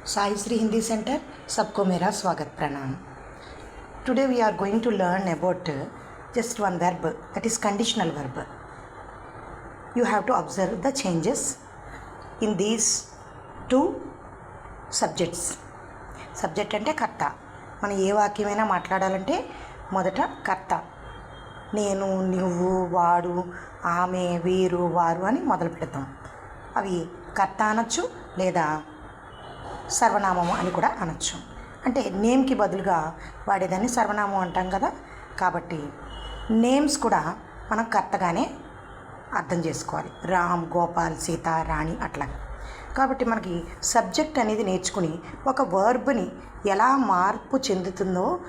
Sai Sri Hindi Center, सबको मेरा स्वागत प्रणाम. Today we are going to learn about just one verb, that is conditional verb. You have to observe the changes in these two subjects. Subject అంటే కర్త. మనం ఏ వాక్యమైనా మాట్లాడాలంటే మొదట కర్త, నేను, నువ్వు, వాడు, ఆమె, వీరు, వారు అని మొదలు పెడతాం. అవి కర్త అనొచ్చు లేదా సర్వనామము అని కూడా అనొచ్చు. అంటే నేమ్కి బదులుగా వాడేదాన్ని సర్వనామం అంటాం కదా. కాబట్టి నేమ్స్ కూడా మనం కర్తగానే అర్థం చేసుకోవాలి. రామ్, గోపాల్, సీత, రాణి అట్లా. కాబట్టి మనకి సబ్జెక్ట్ అనేది నేర్చుకుని ఒక వర్బ్ని ఎలా మార్పు చెందుతుందో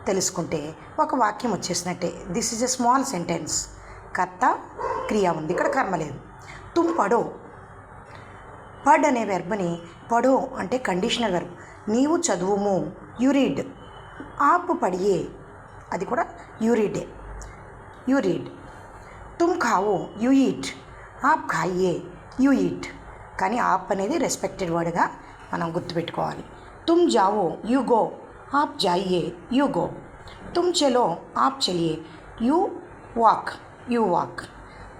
తెలుసుకుంటే ఒక వాక్యం వచ్చేసినట్టే. This is a small sentence. కర్త, క్రియ ఉంది, ఇక్కడ కర్మ లేదు. తుమ్ పడో, పడ్ అనే వెర్బ్ని పడో అంటే కండిషనల్ వెర్బ్. నీవు చదువుము, యు రీడ్. ఆప్ పడియే, అది కూడా యు రీడే, యు రీడ్. తుమ్ ఖావో, యు ఈట్. ఆప్ ఖాయియే, యు ఈట్. కానీ ఆప్ అనేది రెస్పెక్టెడ్ వర్డ్గా మనం గుర్తుపెట్టుకోవాలి. తుమ్ జావో, యు గో. ఆప్ జాయియే, యు గో. తుమ్ చలో, ఆప్ చలియే, యు వాక్, యు వాక్.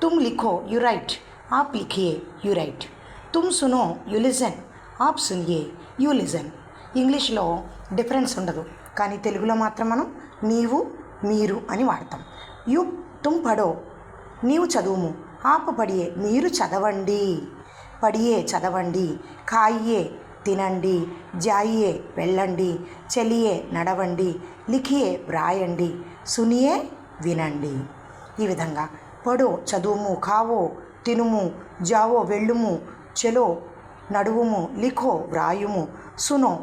తుమ్ లిఖో, యు రైట్. ఆప్ లిఖియే, యు రైట్. తుమ్ సునో, యు లిజన్. ఆప్ సునియే, యు లిజన్. ఇంగ్లీష్లో డిఫరెన్స్ ఉండదు, కానీ తెలుగులో మాత్రం మనం నీవు, మీరు అని వాడతాం. తుమ్ పడో, నీవు చదువుము. ఆప్ పడియే, మీరు చదవండి. పడియే చదవండి. ఖాయియే తినండి. జాయియే వెళ్ళండి. చలియే నడవండి. లిఖియే వ్రాయండి. సునియే వినండి. ఈ విధంగా పడో చదువుము, ఖావో తినుము, జావో వెళ్ళుము, చలో నడువుము, లిఖో వ్రాయుము, సునో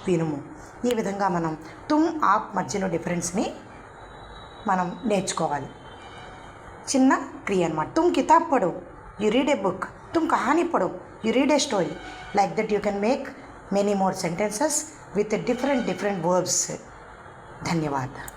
వినుము. ఈ విధంగా మనం తుమ్ ఆప్ మధ్యలో డిఫరెన్స్ని మనం నేర్చుకోవాలి. చిన్న క్రియ అన్నమాట. తుమ్ కితాబ్ పడో, యు రీడ్ ఏ బుక్. తుమ్ కహానీ పడో, you read a story. Like that you can make many more sentences with different verbs. ధన్యవాదాలు.